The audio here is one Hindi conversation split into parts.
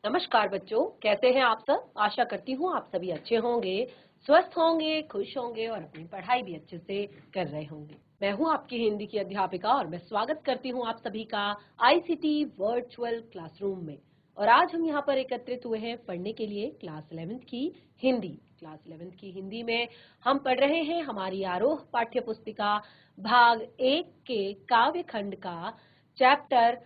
नमस्कार बच्चों, कैसे हैं आप सब। आशा करती हूँ आप सभी अच्छे होंगे, स्वस्थ होंगे, खुश होंगे और अपनी पढ़ाई भी अच्छे से कर रहे होंगे। मैं हूँ आपकी हिंदी की अध्यापिका और मैं स्वागत करती हूँ आप सभी का आईसीटी वर्चुअल क्लासरूम में। और आज हम यहाँ पर एकत्रित हुए हैं पढ़ने के लिए क्लास 11th की हिंदी। क्लास 11th की हिंदी में हम पढ़ रहे हैं हमारी आरोह पाठ्य पुस्तिका भाग 1 के काव्य खंड का चैप्टर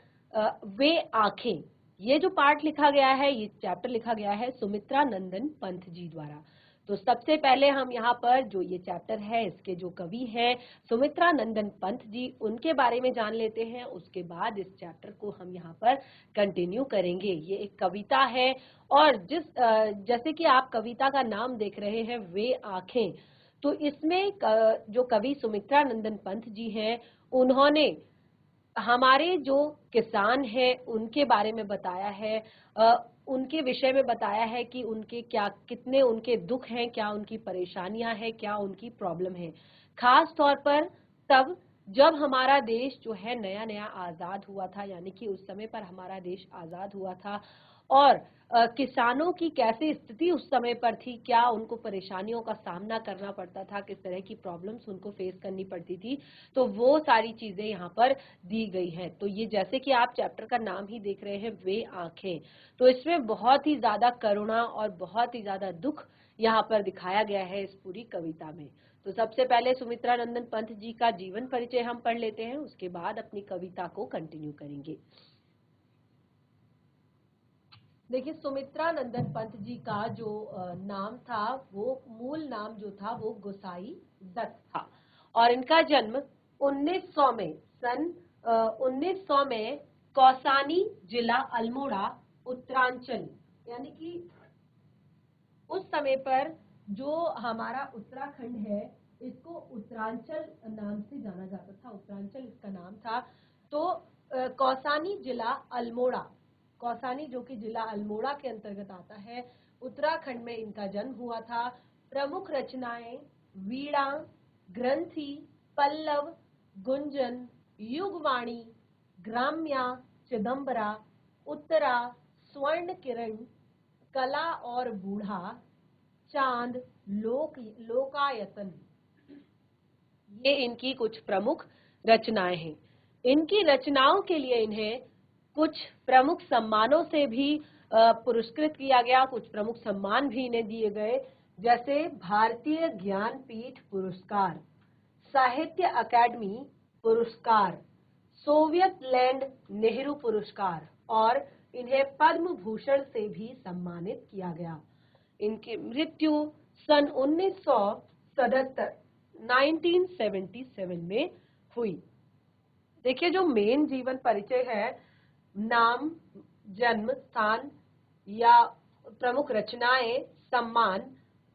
वे आंखें। ये जो पार्ट लिखा गया है, ये चैप्टर लिखा गया है सुमित्रा नंदन पंत जी द्वारा। तो सबसे पहले हम यहाँ पर जो ये चैप्टर है, इसके जो कवि हैं सुमित्रा नंदन पंत जी, उनके बारे में जान लेते हैं। उसके बाद इस चैप्टर को हम यहाँ पर कंटिन्यू करेंगे। ये एक कविता है और जैसे कि आप कविता का नाम देख रहे हैं, वे आंखें, तो इसमें जो कवि सुमित्रा नंदन पंत जी हैं, उन्होंने हमारे जो किसान हैं उनके बारे में बताया है, उनके विषय में बताया है कि उनके क्या कितने उनके दुख हैं, क्या उनकी परेशानियां हैं, क्या उनकी प्रॉब्लम है। खास तौर पर तब जब हमारा देश जो है नया नया आजाद हुआ था, यानी कि उस समय पर हमारा देश आजाद हुआ था और किसानों की कैसी स्थिति उस समय पर थी, क्या उनको परेशानियों का सामना करना पड़ता था, किस तरह की प्रॉब्लम्स उनको फेस करनी पड़ती थी, तो वो सारी चीजें यहाँ पर दी गई है। तो ये जैसे कि आप चैप्टर का नाम ही देख रहे हैं, वे आंखें, तो इसमें बहुत ही ज्यादा करुणा और बहुत ही ज्यादा दुख यहाँ पर दिखाया गया है इस पूरी कविता में। तो सबसे पहले सुमित्रा नंदन पंत जी का जीवन परिचय हम पढ़ लेते हैं, उसके बाद अपनी कविता को कंटिन्यू करेंगे। देखिए, सुमित्रा नंदन पंत जी का जो नाम था, वो मूल नाम जो था वो गोसाई दत्त था और इनका जन्म 1900 में सन 1900 में कौसानी जिला अल्मोड़ा उत्तरांचल, यानी कि उस समय पर जो हमारा उत्तराखंड है, इसको उत्तरांचल नाम से जाना जाता था, उत्तरांचल इसका नाम था। तो कौसानी जिला अल्मोड़ा, कौसानी जो कि जिला अल्मोड़ा के अंतर्गत आता है, उत्तराखंड में इनका जन्म हुआ था। प्रमुख रचनाएं वीणा, ग्रंथि, पल्लव, गुंजन, युगवाणी, ग्राम्या, चिदंबरा, उत्तरा, स्वर्ण किरण, कला और बूढ़ा, चांद, लोकायतन, ये इनकी कुछ प्रमुख रचनाएं हैं। इनकी रचनाओं के लिए इन्हें कुछ प्रमुख सम्मानों से भी पुरस्कृत किया गया, कुछ प्रमुख सम्मान भी इन्हें दिए गए, जैसे भारतीय ज्ञानपीठ पुरस्कार, साहित्य अकादमी पुरस्कार, सोवियत लैंड नेहरू पुरस्कार और इन्हें पद्म भूषण से भी सम्मानित किया गया। इनकी मृत्यु सन 1977 में हुई। देखिए, जो मेन जीवन परिचय है, नाम, जन्म स्थान या प्रमुख रचनाएं, सम्मान,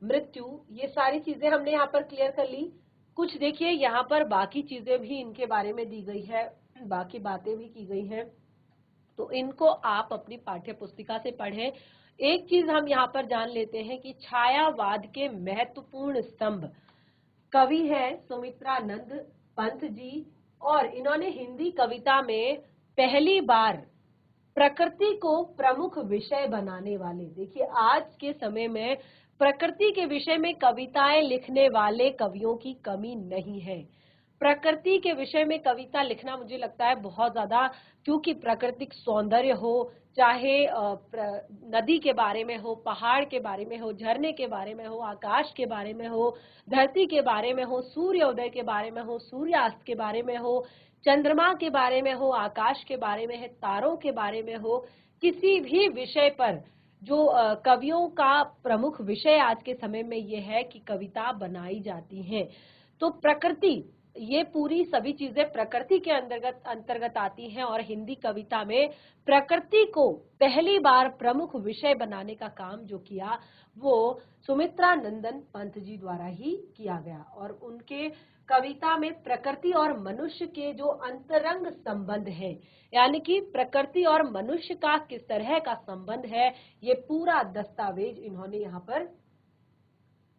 मृत्यु, ये सारी चीजें हमने यहाँ पर क्लियर कर ली। कुछ देखिए यहाँ पर बाकी चीजें भी इनके बारे में दी गई है, बाकी बातें भी की गई हैं, तो इनको आप अपनी पाठ्य पुस्तिका से पढ़ें। एक चीज हम यहाँ पर जान लेते हैं कि छायावाद के महत्वपूर्ण स्तंभ कवि है सुमित्रा नंद पंत जी, और इन्होंने हिंदी कविता में पहली बार प्रकृति को प्रमुख विषय बनाने वाले, देखिए आज के समय में प्रकृति के विषय में कविताएं लिखने वाले कवियों की कमी नहीं है। प्रकृति के विषय में कविता लिखना मुझे लगता है बहुत ज्यादा, क्योंकि प्राकृतिक सौंदर्य हो, चाहे नदी के बारे में हो, पहाड़ के बारे में हो, झरने के बारे में हो, आकाश के बारे में हो, धरती के बारे में हो, सूर्योदय के बारे में हो, सूर्यास्त के बारे में हो, चंद्रमा के बारे में हो, आकाश के बारे में है, तारों के बारे में हो, किसी भी विषय पर जो कवियों का प्रमुख विषय आज के समय में ये है कि कविता बनाई जाती है। तो प्रकृति, ये पूरी सभी चीजें प्रकृति के अंतर्गत आती हैं और हिंदी कविता में प्रकृति को पहली बार प्रमुख विषय बनाने का काम जो किया, वो सुमित्रा नंदन पंत जी द्वारा ही किया गया। और उनके कविता में प्रकृति और मनुष्य के जो अंतरंग संबंध है, यानी कि प्रकृति और मनुष्य का किस तरह का संबंध है, ये पूरा दस्तावेज इन्होंने यहाँ पर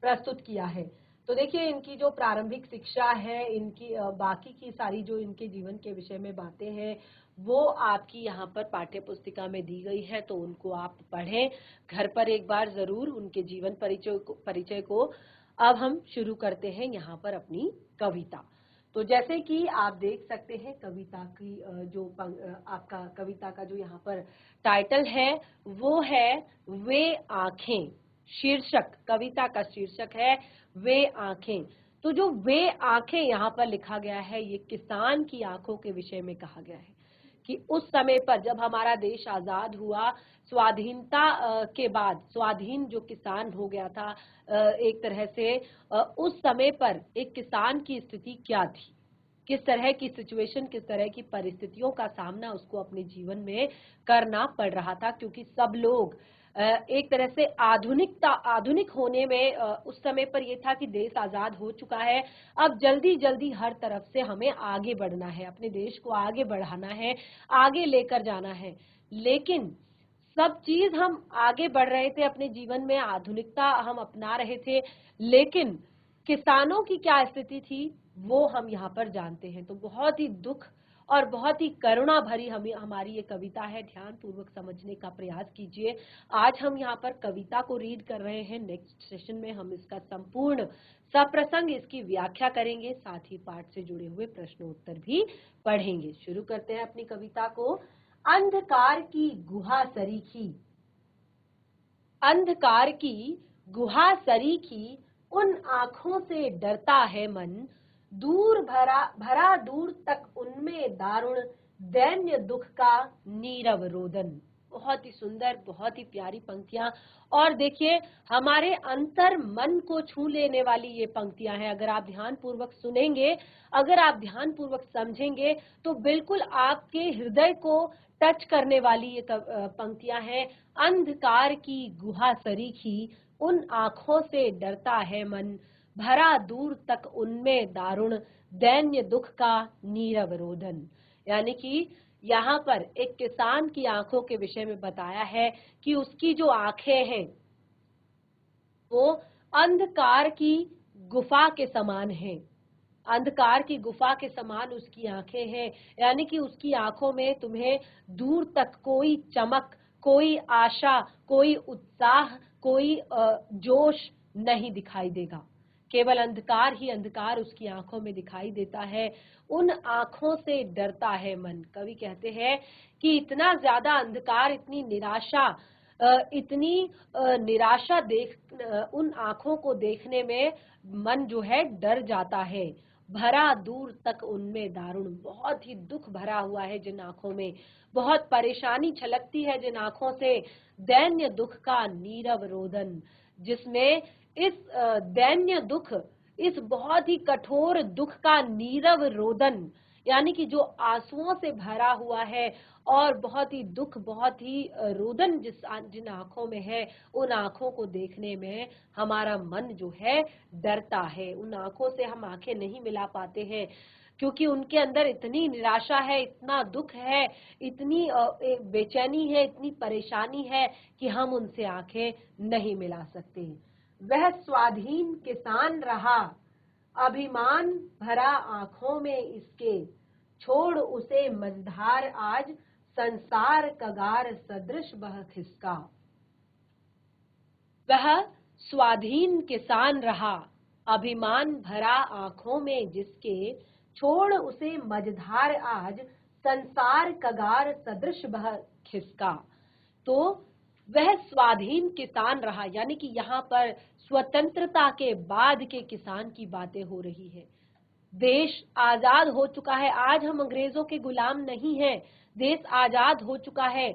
प्रस्तुत किया है। तो देखिए, इनकी जो प्रारंभिक शिक्षा है, इनकी बाकी की सारी जो इनके जीवन के विषय में बातें हैं, वो आपकी यहाँ पर पाठ्य पुस्तिका में दी गई है, तो उनको आप पढ़ें घर पर एक बार जरूर, उनके जीवन परिचय को। अब हम शुरू करते हैं यहाँ पर अपनी कविता। तो जैसे कि आप देख सकते हैं कविता की आपका कविता का जो यहाँ पर टाइटल है वो है वे आंखें। शीर्षक, कविता का शीर्षक है वे आंखें। तो जो वे आंखें यहाँ पर लिखा गया है, ये किसान की आंखों के विषय में कहा गया है कि उस समय पर जब हमारा देश आजाद हुआ, स्वाधीनता के बाद स्वाधीन जो किसान हो गया था एक तरह से, उस समय पर एक किसान की स्थिति क्या थी, किस तरह की सिचुएशन, किस तरह की परिस्थितियों का सामना उसको अपने जीवन में करना पड़ रहा था, क्योंकि सब लोग एक तरह से आधुनिक होने में उस समय पर यह था कि देश आजाद हो चुका है, अब जल्दी जल्दी हर तरफ से हमें आगे बढ़ना है, अपने देश को आगे बढ़ाना है, आगे लेकर जाना है। लेकिन सब चीज हम आगे बढ़ रहे थे अपने जीवन में, आधुनिकता हम अपना रहे थे, लेकिन किसानों की क्या स्थिति थी वो हम यहाँ पर जानते हैं। तो बहुत ही दुख और बहुत ही करुणा भरी हमारी ये कविता है, ध्यान पूर्वक समझने का प्रयास कीजिए। आज हम यहाँ पर कविता को रीड कर रहे हैं, नेक्स्ट सेशन में हम इसका संपूर्ण सप्रसंग इसकी व्याख्या करेंगे, साथ ही पाठ से जुड़े हुए प्रश्न उत्तर भी पढ़ेंगे। शुरू करते हैं अपनी कविता को। अंधकार की गुहा सरीखी, अंधकार की गुहा सरीखी, उन आंखों से डरता है मन, दूर भरा दूर तक उनमें दारुण, दैन्य दुख का नीरव रोदन। बहुत ही सुंदर, बहुत ही प्यारी पंक्तियां, और देखिए हमारे अंतर मन को छू लेने वाली ये पंक्तियां हैं। अगर आप ध्यान पूर्वक सुनेंगे, अगर आप ध्यान पूर्वक समझेंगे, तो बिल्कुल आपके हृदय को टच करने वाली ये पंक्तियां हैं। अंधकार की गुहा सरीखी, उन आंखों से डरता है मन, भरा दूर तक उनमें दारुण, दैन्य दुख का नीरव रोदन। यानी कि यहाँ पर एक किसान की आंखों के विषय में बताया है कि उसकी जो आंखें हैं वो अंधकार की गुफा के समान हैं, अंधकार की गुफा के समान उसकी आंखें हैं। यानी कि उसकी आंखों में तुम्हें दूर तक कोई चमक, कोई आशा, कोई उत्साह, कोई जोश नहीं दिखाई देगा, केवल अंधकार ही अंधकार उसकी आंखों में दिखाई देता है। उन आंखों से डरता है मन। कवि कहते हैं कि इतना ज्यादा अंधकार, इतनी निराशा, उन आंखों को देखने में मन जो है डर जाता है। भरा दूर तक उनमें दारुण, बहुत ही दुख भरा हुआ है जिन आंखों में, बहुत परेशानी छलकती है जिन आंखों से, दैन्य दुख का नीरव रोदन, जिसमें इस दैन्य दुख, इस बहुत ही कठोर दुख का नीरव रोदन, यानी कि जो आंसुओं से भरा हुआ है और बहुत ही दुख, बहुत ही रोदन जिन आंखों में है, उन आंखों को देखने में हमारा मन जो है डरता है। उन आंखों से हम आंखें नहीं मिला पाते हैं, क्योंकि उनके अंदर इतनी निराशा है, इतना दुख है, इतनी बेचैनी है, इतनी परेशानी है कि हम उनसे आंखें नहीं मिला सकते। वह स्वाधीन किसान रहा, अभिमान भरा आंखों में इसके, छोड़ उसे मझधार आज, संसार कगार सदृश बह खिसका। वह स्वाधीन किसान रहा, अभिमान भरा आंखों में जिसके, छोड़ उसे मझधार आज, संसार कगार सदृश बह खिसका। तो वह स्वाधीन किसान रहा, यानी कि यहाँ पर स्वतंत्रता के बाद के किसान की बातें हो रही है। देश आजाद हो चुका है, आज हम अंग्रेजों के गुलाम नहीं हैं, देश आजाद हो चुका है,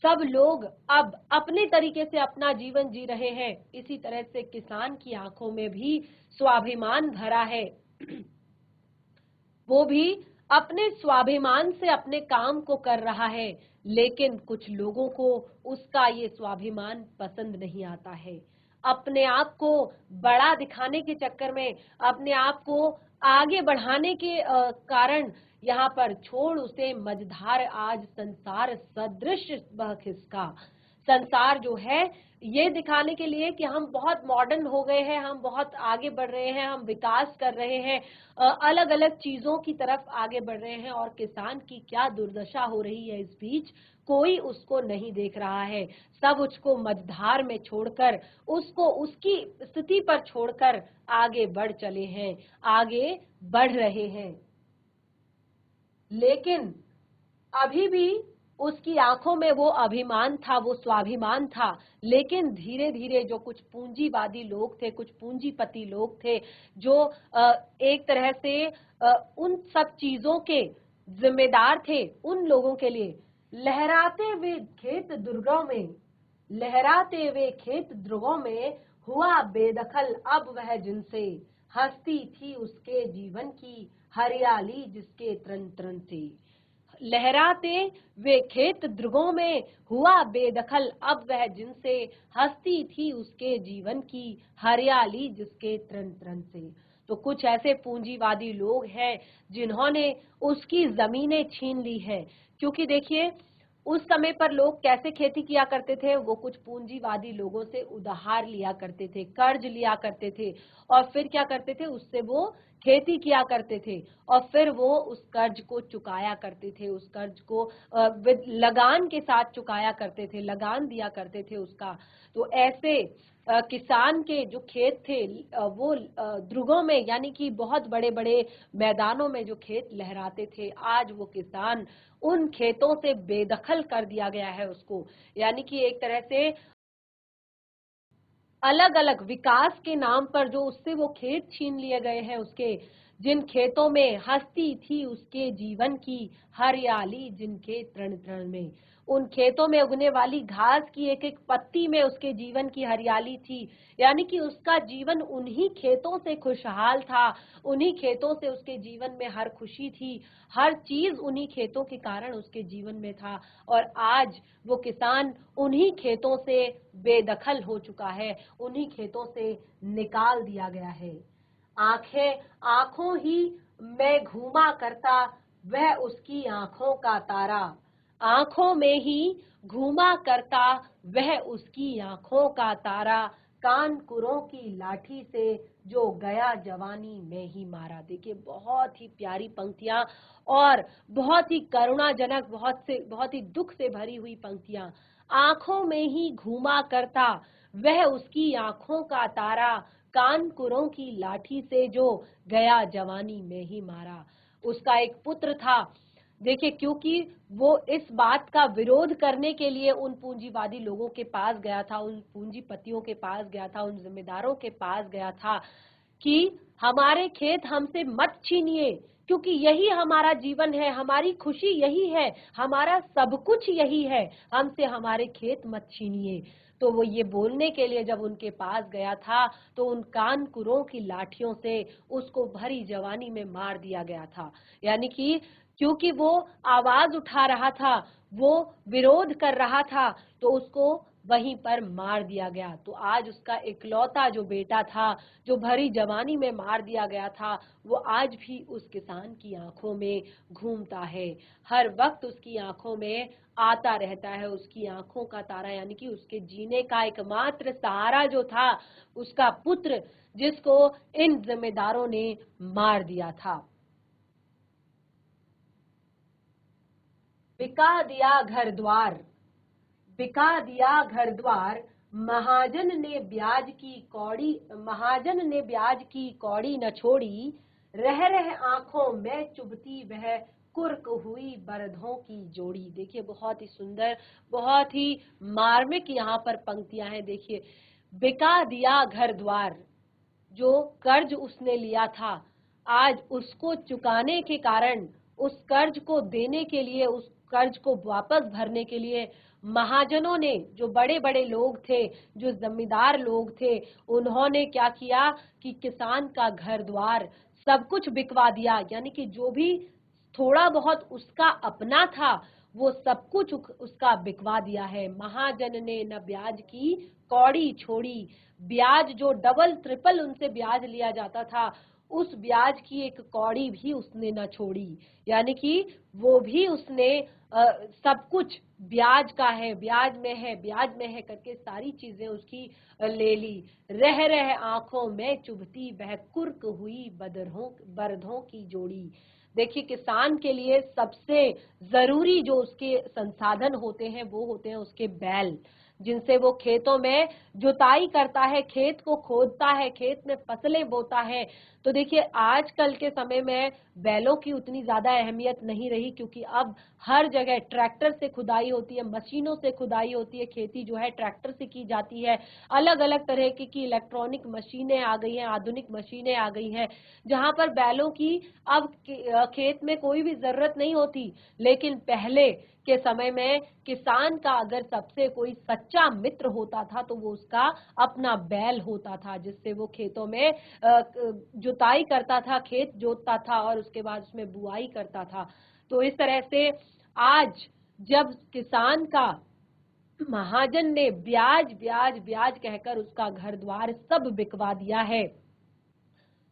सब लोग अब अपने तरीके से अपना जीवन जी रहे हैं। इसी तरह से किसान की आंखों में भी स्वाभिमान भरा है, वो भी अपने स्वाभिमान से अपने काम को कर रहा है, लेकिन कुछ लोगों को उसका ये स्वाभिमान पसंद नहीं आता है। अपने आप को बड़ा दिखाने के चक्कर में, अपने आप को आगे बढ़ाने के कारण यहाँ पर छोड़ उसे मझधार आज, संसार सदृश बह खिसका। संसार जो है ये दिखाने के लिए कि हम बहुत मॉडर्न हो गए हैं, हम बहुत आगे बढ़ रहे हैं, हम विकास कर रहे हैं, अलग अलग चीजों की तरफ आगे बढ़ रहे हैं, और किसान की क्या दुर्दशा हो रही है इस बीच कोई उसको नहीं देख रहा है। सब उसको मझधार में छोड़कर, उसको उसकी स्थिति पर छोड़कर आगे बढ़ चले हैं, आगे बढ़ रहे हैं। लेकिन अभी भी उसकी आंखों में वो अभिमान था, वो स्वाभिमान था। लेकिन धीरे धीरे जो कुछ पूंजीवादी लोग थे, कुछ पूंजीपति लोग थे, जो एक तरह से उन सब चीजों के जिम्मेदार थे, उन लोगों के लिए लहराते हुए खेत दुर्गों में, लहराते हुए खेत दुर्गों में हुआ बेदखल अब वह जिनसे, हस्ती थी उसके जीवन की हरियाली जिसके तृण तृण से। लहराते वे खेत द्रुगों में हुआ बेदखल अब वह जिनसे, हस्ती थी उसके जीवन की हरियाली जिसके तृण तृण से। तो कुछ ऐसे पूंजीवादी लोग हैं जिन्होंने उसकी जमीनें छीन ली है। क्योंकि देखिए उस समय पर लोग कैसे खेती किया करते थे, वो कुछ पूंजीवादी लोगों से उधार लिया करते थे, कर्ज लिया करते थे, और फिर क्या करते थे, उससे वो खेती किया करते थे, और फिर वो उस कर्ज को चुकाया करते थे, उस कर्ज को लगान के साथ चुकाया करते थे, लगान दिया करते थे उसका। तो ऐसे किसान के जो खेत थे वो द्रुगों में, यानी कि बहुत बड़े बड़े मैदानों में जो खेत लहराते थे, आज वो किसान उन खेतों से बेदखल कर दिया गया है उसको। यानी कि एक तरह से अलग अलग विकास के नाम पर जो उससे वो खेत छीन लिए गए हैं, उसके जिन खेतों में हस्ती थी उसके जीवन की हरियाली जिनके तृण तृण में, उन खेतों में उगने वाली घास की एक एक पत्ती में उसके जीवन की हरियाली थी। यानी कि उसका जीवन उन्हीं खेतों से खुशहाल था, उन्हीं खेतों से उसके जीवन में हर खुशी थी, हर चीज उन्हीं खेतों के कारण उसके जीवन में था। और आज वो किसान उन्हीं खेतों से बेदखल हो चुका है, उन्हीं खेतों से निकाल दिया गया है। आंखों ही में घूमा करता वह उसकी आंखों का तारा, आंखों में ही घूमा करता वह उसकी आंखों का तारा, कानपुरों की लाठी से जो गया जवानी में ही मारा। देखिए बहुत ही प्यारी पंक्तियां और बहुत ही करुणाजनक, बहुत ही दुख से भरी हुई पंक्तियां। आंखों में ही घूमा करता वह उसकी आंखों का तारा, कानपुरों की लाठी से जो गया जवानी में ही मारा। उसका एक पुत्र था, देखिए क्योंकि वो इस बात का विरोध करने के लिए उन पूंजीवादी लोगों के पास गया था, उन पूंजीपतियों के पास गया था, उन जिम्मेदारों के पास गया था कि हमारे खेत हमसे मत छीनिए, क्योंकि यही हमारा जीवन है, हमारी खुशी यही है, हमारा सब कुछ यही है, हमसे हमारे खेत मत छीनिए। तो वो ये बोलने के लिए जब उनके पास गया था, तो उन कानकुरों की लाठियों से उसको भरी जवानी में मार दिया गया था। यानी कि क्योंकि वो आवाज उठा रहा था, वो विरोध कर रहा था, तो उसको वहीं पर मार दिया गया। तो आज उसका इकलौता जो बेटा था, जो भरी जवानी में मार दिया गया था, वो आज भी उस किसान की आंखों में घूमता है, हर वक्त उसकी आंखों में आता रहता है, उसकी आंखों का तारा। यानी कि उसके जीने का एकमात्र सहारा जो था, उसका पुत्र, जिसको इन जिम्मेदारों ने मार दिया था। बिका दिया घर द्वार, बिका दिया घर द्वार, महाजन ने ब्याज की कौड़ी, महाजन ने ब्याज की कौड़ी न छोड़ी, रह रह आंखों में चुभती वह कुर्क हुई बरधों की जोड़ी। देखिए बहुत ही सुंदर, बहुत ही मार्मिक यहाँ पर पंक्तियां हैं। देखिए बिका दिया घर द्वार, जो कर्ज उसने लिया था, आज उसको चुकाने के कारण, उस कर्ज को देने के लिए, उस कर्ज को वापस भरने के लिए महाजनों ने, जो बड़े बड़े लोग थे, जो जमींदार लोग थे, उन्होंने क्या किया कि किसान का घर द्वार सब कुछ बिकवा दिया। यानी कि जो भी थोड़ा बहुत उसका अपना था, वो सब कुछ उसका बिकवा दिया है। महाजन ने न ब्याज की कौड़ी छोड़ी, ब्याज जो डबल ट्रिपल उनसे ब्याज लिया जाता था, उस ब्याज की एक कौड़ी भी उसने न छोड़ी। यानी कि वो भी उसने सब कुछ ब्याज का है, ब्याज में है, ब्याज में है करके सारी चीजें उसकी ले ली। रह रह आंखों में चुभती वह कुर्क हुई बरधों की जोड़ी। देखिए, किसान के लिए सबसे जरूरी जो उसके संसाधन होते हैं वो होते हैं उसके बैल, जिनसे वो खेतों में जुताई करता है, खेत को खोदता है, खेत में फसलें बोता है। तो देखिए, आजकल के समय में बैलों की उतनी ज्यादा अहमियत नहीं रही, क्योंकि अब हर जगह ट्रैक्टर से खुदाई होती है, मशीनों से खुदाई होती है, खेती जो है ट्रैक्टर से की जाती है। अलग अलग तरह की इलेक्ट्रॉनिक मशीनें आ गई हैं, आधुनिक मशीनें आ गई हैं, जहां पर बैलों की अब खेत में कोई भी जरूरत नहीं होती। लेकिन पहले के समय में किसान का अगर सबसे कोई सच्चा मित्र होता था तो वो उसका अपना बैल होता था, जिससे वो खेतों में जुताई करता था, खेत जोतता था और उसके बाद उसमें बुआई करता था। तो इस तरह से आज जब किसान का महाजन ने ब्याज ब्याज ब्याज कहकर उसका घर द्वार सब बिकवा दिया है,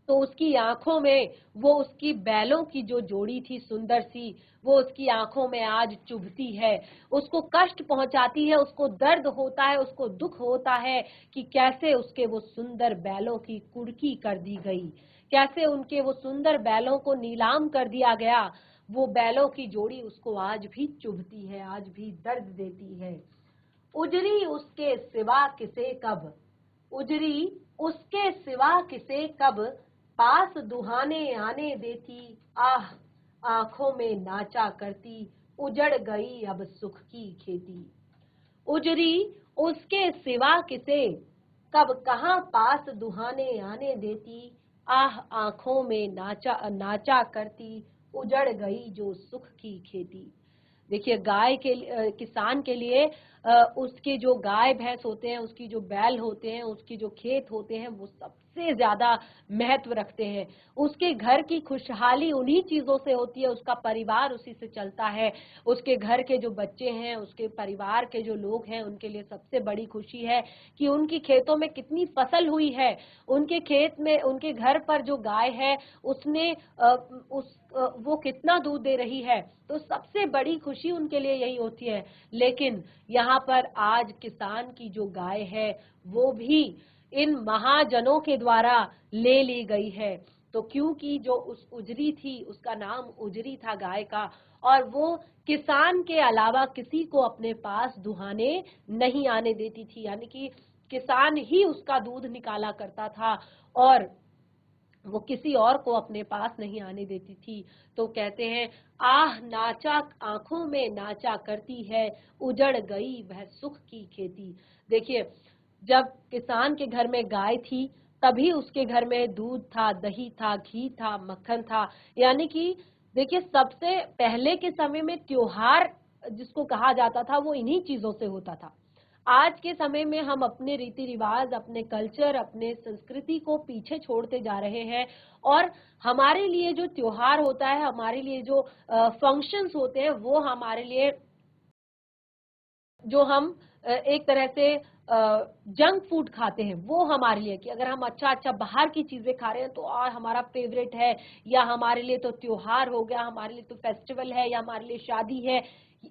तो उसकी आंखों में वो उसकी बैलों की जो जोड़ी थी सुंदर सी, वो उसकी आंखों में आज चुभती है, उसको कष्ट पहुंचाती है, उसको दर्द होता है, उसको दुख होता है कि कैसे उसके वो सुंदर बैलों की कुर्की कर दी गई, कैसे उनके वो सुंदर बैलों को नीलाम कर दिया गया। वो बैलों की जोड़ी उसको आज भी चुभती है, आज भी दर्द देती है। उजरी उसके सिवा किसे कब, उजरी उसके सिवा किसे कब, पास दुहाने आने देती, आह आंखों में नाचा करती, उजड़ गई अब सुख की खेती। उजरी उसके सिवा किसे कब कहां पास दुहाने आने देती, आह आंखों में नाचा नाचा करती, उजड़ गई जो सुख की खेती। देखिए, गाय के किसान के लिए उसके जो गाय भैंस होते हैं, उसकी जो बैल होते हैं, उसकी जो खेत होते हैं, वो सबसे ज्यादा महत्व रखते हैं। उसके घर की खुशहाली उन्हीं चीजों से होती है, उसका परिवार उसी से चलता है। उसके घर के जो बच्चे हैं, उसके परिवार के जो लोग हैं, उनके लिए सबसे बड़ी खुशी है कि उनकी खेतों में कितनी फसल हुई है, उनके खेत में, उनके घर पर जो गाय है उसने वो कितना दूध दे रही है। तो सबसे बड़ी खुशी उनके लिए यही होती है। लेकिन यहाँ पर आज किसान की जो गाय है वो भी इन महाजनों के द्वारा ले ली गई है। तो क्योंकि जो उस उजरी थी, उसका नाम उजरी था गाय का, और वो किसान के अलावा किसी को अपने पास दुहाने नहीं आने देती थी, यानी कि किसान ही उसका दूध निकाला करता था और वो किसी और को अपने पास नहीं आने देती थी। तो कहते हैं, आह नाचा आंखों में नाचा करती है, उजड़ गई वह सुख की खेती। देखिए, जब किसान के घर में गाय थी तभी उसके घर में दूध था, दही था, घी था, मक्खन था। यानी कि देखिए, सबसे पहले के समय में त्योहार जिसको कहा जाता था वो इन्हीं चीजों से होता था। आज के समय में हम अपने रीति रिवाज, अपने कल्चर, अपने संस्कृति को पीछे छोड़ते जा रहे हैं, और हमारे लिए जो त्योहार होता है, हमारे लिए जो फंक्शंस होते हैं, वो हमारे लिए जो हम एक तरह से जंक फूड खाते हैं, वो हमारे लिए, कि अगर हम अच्छा अच्छा बाहर की चीजें खा रहे हैं तो और हमारा फेवरेट है, या हमारे लिए तो त्योहार हो गया, हमारे लिए तो फेस्टिवल है, या हमारे लिए शादी है,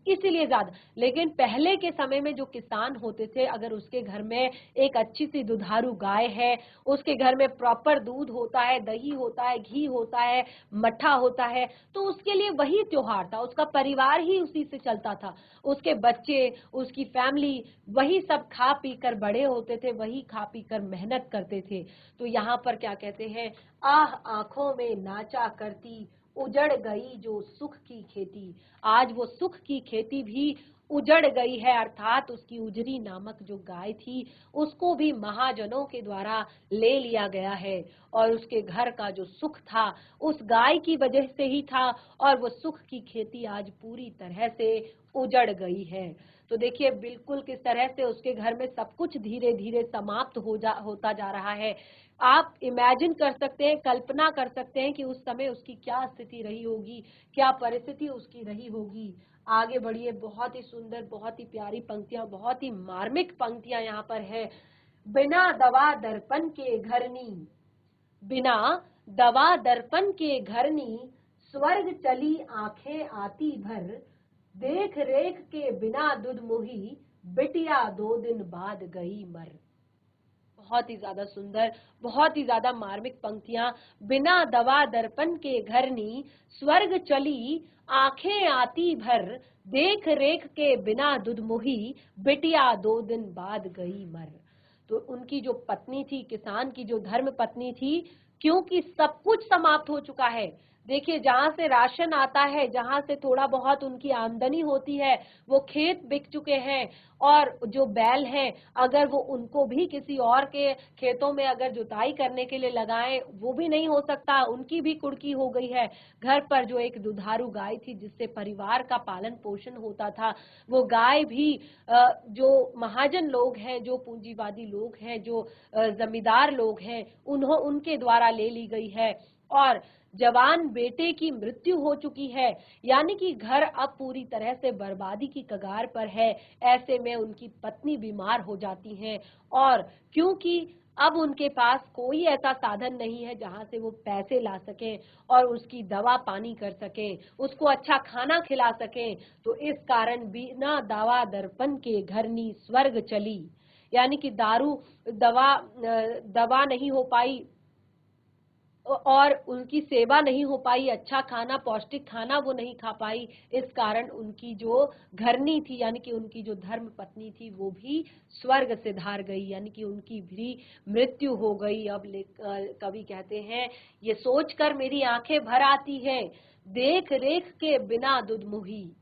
इसीलिए ज्यादा। लेकिन पहले के समय में जो किसान होते थे, अगर उसके घर में एक अच्छी सी दुधारू गाय है, उसके घर में प्रॉपर दूध होता है, दही होता है, घी होता है, मट्ठा होता है, तो उसके लिए वही त्योहार था, उसका परिवार ही उसी से चलता था, उसके बच्चे, उसकी फैमिली वही सब खा पी कर बड़े होते थे, वही खा पी कर मेहनत करते थे। तो यहाँ पर क्या कहते हैं, आह आंखों में नाचा करती, उजड़ गई जो सुख की खेती। आज वो सुख की खेती भी उजड़ गई है, अर्थात उसकी उजरी नामक जो गाय थी उसको भी महाजनों के द्वारा ले लिया गया है, और उसके घर का जो सुख था उस गाय की वजह से ही था, और वो सुख की खेती आज पूरी तरह से उजड़ गई है। तो देखिए, बिल्कुल किस तरह से उसके घर में सब कुछ धीरे धीरे समाप्त होता जा रहा है। आप इमेजिन कर सकते हैं, कल्पना कर सकते हैं कि उस समय उसकी क्या स्थिति रही होगी, क्या परिस्थिति उसकी रही होगी। आगे बढ़िए, बहुत ही सुंदर, बहुत ही प्यारी पंक्तियां, बहुत ही मार्मिक पंक्तियां यहाँ पर है। बिना दवा दर्पण के घरनी, बिना दवा दर्पण के घरनी, स्वर्ग चली आंखें आती भर, देख रेख के बिना दुध मोही, बिटिया 2 दिन बाद गई मर। बहुत ही ज्यादा सुंदर, बहुत ही ज्यादा मार्मिक पंक्तियां। बिना दवा दर्पण के घरनी, स्वर्ग चली आंखें आती भर, देख रेख के बिना दुध मोही, बिटिया 2 दिन बाद गई मर। तो उनकी जो पत्नी थी, किसान की जो धर्म पत्नी थी, क्योंकि सब कुछ समाप्त हो चुका है। देखिए, जहां से राशन आता है, जहां से थोड़ा बहुत उनकी आमदनी होती है, वो खेत बिक चुके हैं। और जो बैल हैं, अगर वो उनको भी किसी और के खेतों में अगर जुताई करने के लिए लगाएं, वो भी नहीं हो सकता, उनकी भी कुर्की हो गई है। घर पर जो एक दुधारू गाय थी, जिससे परिवार का पालन पोषण होता था, वो गाय भी जो महाजन लोग हैं, जो पूंजीवादी लोग हैं, जो जमींदार लोग हैं, उनके द्वारा ले ली गई है। और जवान बेटे की मृत्यु हो चुकी है, यानी कि घर अब पूरी तरह से बर्बादी की कगार पर है। ऐसे में उनकी पत्नी बीमार हो जाती हैं, और क्योंकि अब उनके पास कोई ऐसा साधन नहीं है जहां से वो पैसे ला सकें और उसकी दवा पानी कर सकें, उसको अच्छा खाना खिला सकें, तो इस कारण बिना दवा दर्पण के घरनी, स्वर्ग चली, यानी कि दवा नहीं हो पाई और उनकी सेवा नहीं हो पाई, अच्छा खाना, पौष्टिक खाना वो नहीं खा पाई। इस कारण उनकी जो घरनी थी, यानी कि उनकी जो धर्म पत्नी थी, वो भी स्वर्ग से धार गई, यानी कि उनकी भी मृत्यु हो गई। अब कवि कहते हैं, ये सोचकर मेरी आंखें भर आती हैं, देख रेख के बिना दुध मोही।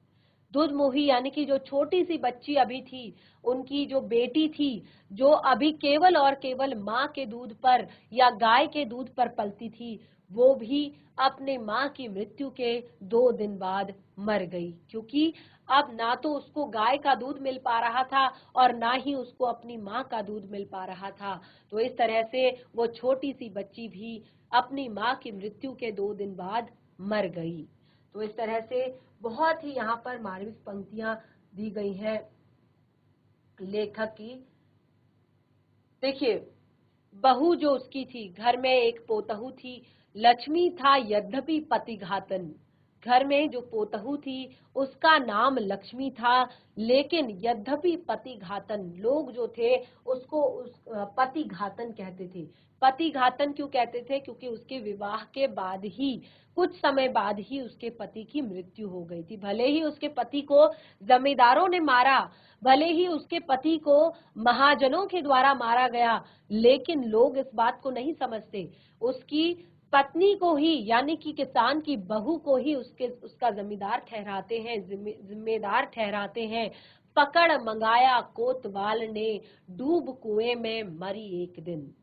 दूध मोही यानी कि जो छोटी सी बच्ची अभी थी, उनकी जो बेटी थी, जो अभी केवल और केवल माँ के दूध पर या गाय के दूध पर पलती थी, वो भी अपने माँ की मृत्यु के 2 दिन बाद मर गई। क्योंकि अब ना तो उसको गाय का दूध मिल पा रहा था और ना ही उसको अपनी माँ का दूध मिल पा रहा था। तो इस तरह से वो छोटी सी बच्ची भी अपनी माँ की मृत्यु के 2 दिन बाद मर गई। तो इस तरह से बहुत ही यहाँ पर मार्मिक पंक्तियां दी गई हैं लेखक की। देखिए, बहू जो उसकी थी, घर में एक पोतहू थी, लक्ष्मी था यद्यपि पतिघातन। घर में जो पोतहू थी, उसका नाम लक्ष्मी था, लेकिन यद्यपि पतिघातन, लोग जो थे उसको पतिघातन कहते थे। पतिघातन क्यों कहते थे? क्योंकि उसके विवाह के बाद ही, कुछ समय बाद ही उसके पति की मृत्यु हो गई थी। भले ही उसके पति को जमींदारों ने मारा, भले ही उसके पति को महाजनों के द्वारा मारा गया, लेकिन लोग इस बात को नहीं समझते। उसकी पत्नी को ही, यानी कि किसान की बहू को ही उसका जमींदार ठहराते हैं, जिम्मेदार ठहराते हैं। पकड़ मंगाया कोतवाल ने, डूब कुएं में मरी एक दिन।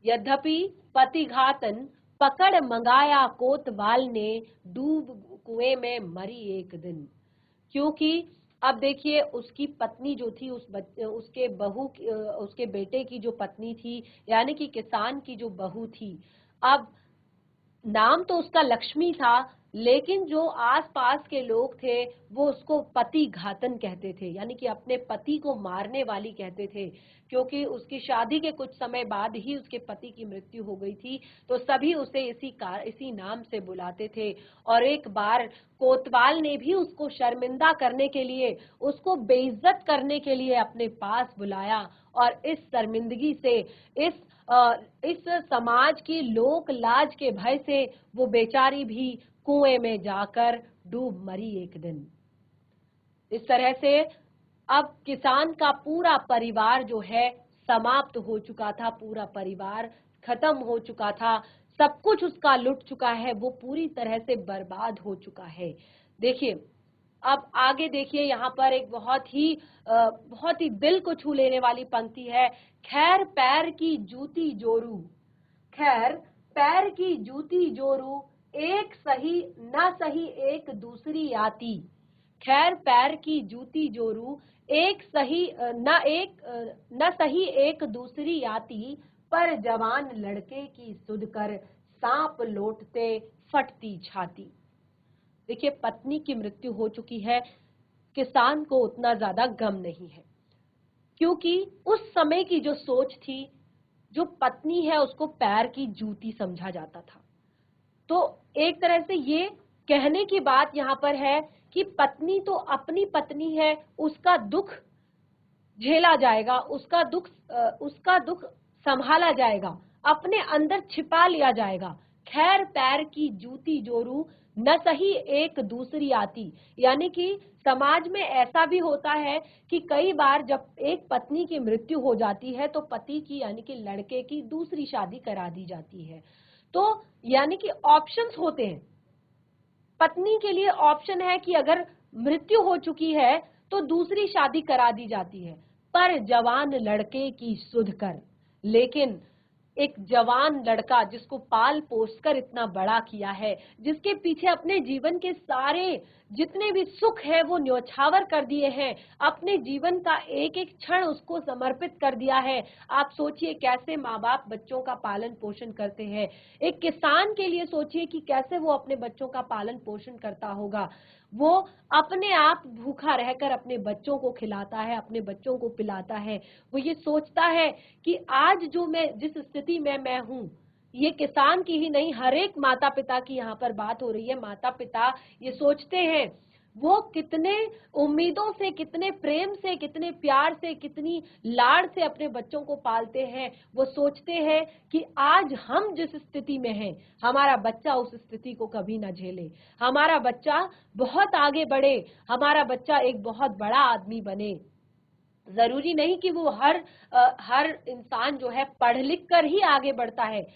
यद्यपि पतिघातन, पकड़ मंगाया कोतवाल ने, डूब कुएं में मरी एक दिन। क्योंकि अब देखिए, उसकी पत्नी जो थी, उसके बेटे की जो पत्नी थी, यानी कि किसान की जो बहू थी, अब नाम तो उसका लक्ष्मी था, लेकिन जो आसपास के लोग थे वो उसको पति घातन कहते थे, यानी कि अपने पति को मारने वाली कहते थे। क्योंकि उसकी शादी के कुछ समय बाद ही उसके पति की मृत्यु हो गई थी, तो सभी उसे इसी नाम से बुलाते थे। और एक बार कोतवाल ने भी उसको शर्मिंदा करने के लिए, उसको बेइज्जत करने के लिए अपने पास बुलाया, और इस शर्मिंदगी से, इस समाज की लोक लाज के भय से वो बेचारी भी कुएं में जाकर डूब मरी एक दिन। इस तरह से अब किसान का पूरा परिवार जो है समाप्त हो चुका था, पूरा परिवार खत्म हो चुका था, सब कुछ उसका लुट चुका है, वो पूरी तरह से बर्बाद हो चुका है। देखिए, अब आगे देखिए, यहाँ पर एक बहुत ही दिल को छू लेने वाली पंक्ति है। खैर पैर की जूती जोरू, खैर पैर की जूती जोरू, एक सही न सही एक दूसरी आती। खैर पैर की जूती जोरू, एक सही न सही एक दूसरी आती, पर जवान लड़के की सुध कर, सांप लौटते फटती छाती। देखिए, पत्नी की मृत्यु हो चुकी है, किसान को उतना ज्यादा गम नहीं है, क्योंकि उस समय की जो सोच थी, जो पत्नी है उसको पैर की जूती समझा जाता था। तो एक तरह से ये कहने की बात यहाँ पर है कि पत्नी तो अपनी पत्नी है, उसका दुख झेला जाएगा, उसका दुख संभाला जाएगा, अपने अंदर छिपा लिया जाएगा। खैर पैर की जूती जोरू, न सही एक दूसरी आती। यानी कि समाज में ऐसा भी होता है कि कई बार जब एक पत्नी की मृत्यु हो जाती है तो पति की यानी कि लड़के की दूसरी शादी करा दी जाती है। तो यानी कि ऑप्शंस होते हैं, पत्नी के लिए ऑप्शन है कि अगर मृत्यु हो चुकी है तो दूसरी शादी करा दी जाती है, पर जवान लड़के की सुध कर। लेकिन एक जवान लड़का जिसको पाल पोस कर इतना बड़ा किया है, जिसके पीछे अपने जीवन के सारे जितने भी सुख है वो न्यौछावर कर दिए हैं, अपने जीवन का एक एक क्षण उसको समर्पित कर दिया है। आप सोचिए कैसे माँ बाप बच्चों का पालन पोषण करते हैं। एक किसान के लिए सोचिए कि कैसे वो अपने बच्चों का पालन पोषण करता होगा। वो अपने आप भूखा रहकर अपने बच्चों को खिलाता है, अपने बच्चों को पिलाता है। वो ये सोचता है कि आज जो मैं जिस स्थिति में मैं हूँ, ये किसान की ही नहीं, हर एक माता पिता की यहाँ पर बात हो रही है। माता पिता ये सोचते हैं, वो कितने उम्मीदों से, कितने प्रेम से, कितने प्यार से, कितनी लाड़ से अपने बच्चों को पालते हैं। वो सोचते हैं कि आज हम जिस स्थिति में हैं, हमारा बच्चा उस स्थिति को कभी ना झेले, हमारा बच्चा बहुत आगे बढ़े, हमारा बच्चा एक बहुत बड़ा आदमी बने। जरूरी नहीं कि वो हर इंसान जो है पढ़ लिख कर ही आगे बढ़ता है।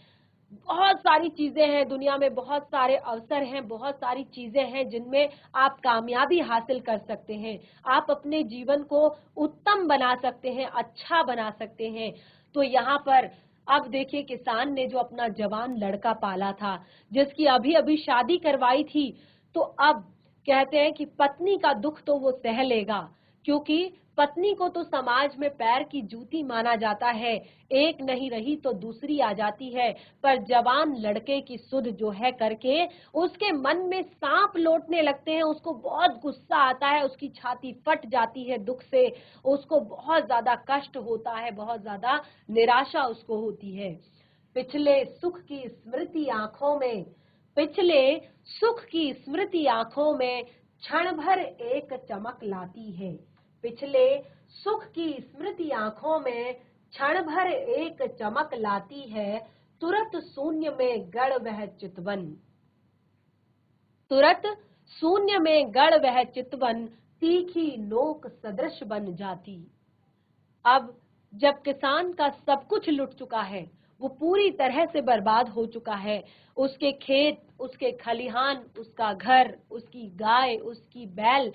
बहुत सारी चीजें हैं दुनिया में, बहुत सारे अवसर हैं, बहुत सारी चीजें हैं जिनमें आप कामयाबी हासिल कर सकते हैं, आप अपने जीवन को उत्तम बना सकते हैं, अच्छा बना सकते हैं। तो यहाँ पर अब देखिए, किसान ने जो अपना जवान लड़का पाला था, जिसकी अभी अभी शादी करवाई थी, तो अब कहते हैं कि पत्नी का दुख तो वो सह लेगा, क्योंकि पत्नी को तो समाज में पैर की जूती माना जाता है, एक नहीं रही तो दूसरी आ जाती है। पर जवान लड़के की सुध जो है करके उसके मन में सांप लौटने लगते हैं, उसको बहुत गुस्सा आता है, उसकी छाती फट जाती है दुख से, उसको बहुत ज्यादा कष्ट होता है, बहुत ज्यादा निराशा उसको होती है। पिछले सुख की स्मृति आंखों में, पिछले सुख की स्मृति आंखों में क्षण भर एक चमक लाती है। पिछले सुख की स्मृति आंखों में क्षण भर एक चमक लाती है, तुरत शून्य में गड़ वह चितवन, तुरत शून्य में गड़ वह चितवन, तीखी नोक सदृश बन जाती। अब जब किसान का सब कुछ लुट चुका है, वो पूरी तरह से बर्बाद हो चुका है, उसके खेत, उसके खलिहान, उसका घर, उसकी गाय, उसकी बैल,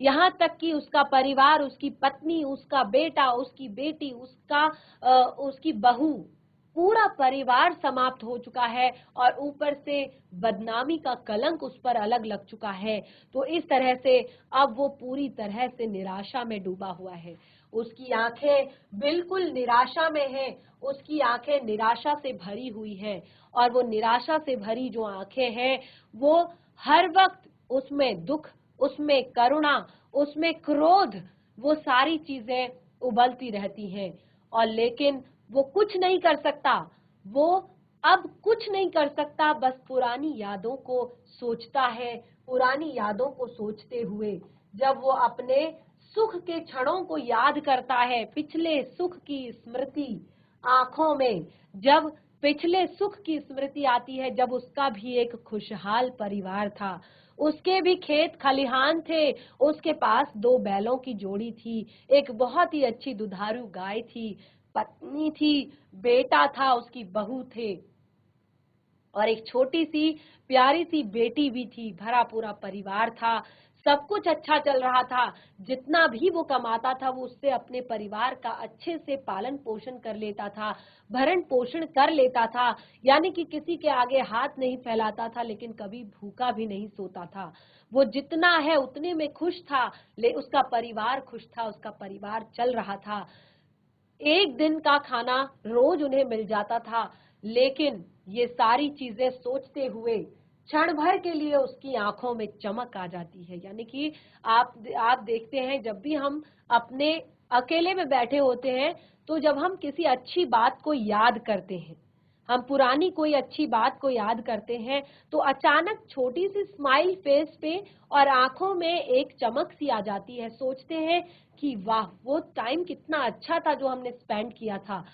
यहाँ तक कि उसका परिवार, उसकी पत्नी, उसका बेटा, उसकी बेटी, उसकी बहू, पूरा परिवार समाप्त हो चुका है और ऊपर से बदनामी का कलंक उस पर अलग लग चुका है। तो इस तरह से अब वो पूरी तरह से निराशा में डूबा हुआ है, उसकी आंखें बिल्कुल निराशा में हैं, उसकी आंखें निराशा से भरी हुई हैं, और वो निराशा से भरी जो आंखें हैं वो हर वक्त उसमें दुख, उसमें करुणा, उसमें क्रोध, वो सारी चीजें उबलती रहती हैं। और लेकिन वो कुछ नहीं कर सकता, वो अब कुछ नहीं कर सकता, बस पुरानी यादों को सोचता है। पुरानी यादों को सोचते हुए जब वो अपने सुख के क्षणों को याद करता है, पिछले सुख की स्मृति आंखों में जब पिछले सुख की स्मृति आती है, जब उसका भी एक खुशहाल परिवार था, उसके भी खेत खलिहान थे, उसके पास 2 बैलों की जोड़ी थी, एक बहुत ही अच्छी दुधारू गाय थी, पत्नी थी, बेटा था, उसकी बहू थे, और एक छोटी सी प्यारी सी बेटी भी थी, भरा पूरा परिवार था, सब कुछ अच्छा चल रहा था। जितना भी वो कमाता था वो उससे अपने परिवार का अच्छे से पालन पोषण कर लेता था, भरण पोषण कर लेता था, यानी कि किसी के आगे हाथ नहीं फैलाता था, लेकिन कभी भूखा भी नहीं सोता था। वो जितना है उतने में खुश था, उसका परिवार खुश था, उसका परिवार चल रहा था। एक दिन का खाना रोज उन्हें मिल जाता था, लेकिन ये सारी चीजें सोचते हुए क्षण भर के लिए उसकी आंखों में चमक आ जाती है। यानी कि आप देखते हैं, जब भी हम अपने अकेले में बैठे होते हैं तो जब हम किसी अच्छी बात को याद करते हैं, हम पुरानी कोई अच्छी बात को याद करते हैं, तो अचानक छोटी सी स्माइल फेस पे और आंखों में एक चमक सी आ जाती है। सोचते हैं कि वाह, वो टाइम कितना अच्छा था जो हमने स्पेंड किया था।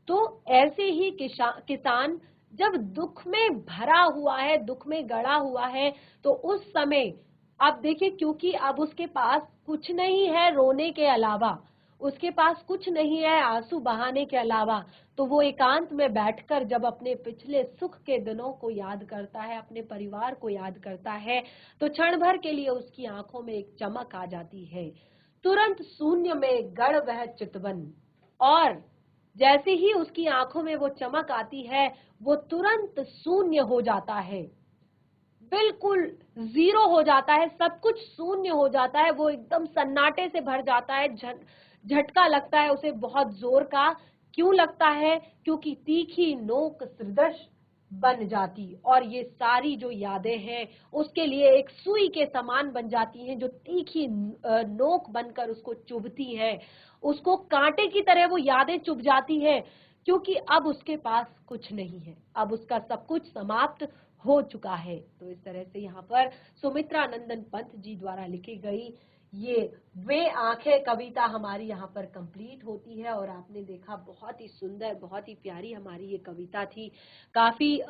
तो ऐसे ही किसान जब दुख में भरा हुआ है, दुख में गड़ा हुआ है, तो उस समय आप देखिए, क्योंकि अब उसके पास कुछ नहीं है रोने के अलावा, उसके पास कुछ नहीं है आंसू बहाने के अलावा, तो वो एकांत में बैठकर जब अपने पिछले सुख के दिनों को याद करता है, अपने परिवार को याद करता है, तो क्षण भर के लिए उसकी आंखों में एक चमक आ जाती है। तुरंत शून्य में गड़ वह चितवन, और जैसे ही उसकी आंखों में वो चमक आती है, वो तुरंत शून्य हो जाता है, बिल्कुल जीरो हो जाता है, सब कुछ शून्य हो जाता है, वो एकदम सन्नाटे से भर जाता है। झटका लगता है उसे बहुत जोर का। क्यों लगता है? क्योंकि तीखी नोक सदृश बन जाती, और ये सारी जो यादें हैं उसके लिए एक सुई के समान बन जाती हैं, जो तीखी नोक बनकर उसको चुभती है, उसको कांटे की तरह वो यादें चुभ जाती है, क्योंकि अब उसके पास कुछ नहीं है, अब उसका सब कुछ समाप्त हो चुका है। तो इस तरह से यहाँ पर सुमित्रा नंदन पंत जी द्वारा लिखी गई ये वे आंखें कविता हमारी यहाँ पर कंप्लीट होती है। और आपने देखा, बहुत ही सुंदर, बहुत ही प्यारी हमारी ये कविता थी। काफी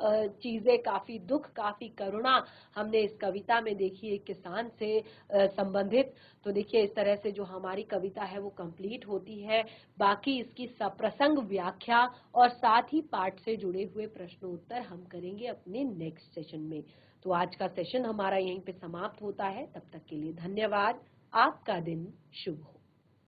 चीजें, काफी दुख, काफी करुणा हमने इस कविता में देखी, एक किसान से संबंधित। तो देखिए, इस तरह से जो हमारी कविता है वो कंप्लीट होती है। बाकी इसकी सप्रसंग व्याख्या और साथ ही पाठ से जुड़े हुए प्रश्नोत्तर हम करेंगे अपने नेक्स्ट सेशन में। तो आज का सेशन हमारा यहीं पे समाप्त होता है। तब तक के लिए धन्यवाद। आपका दिन शुभ हो।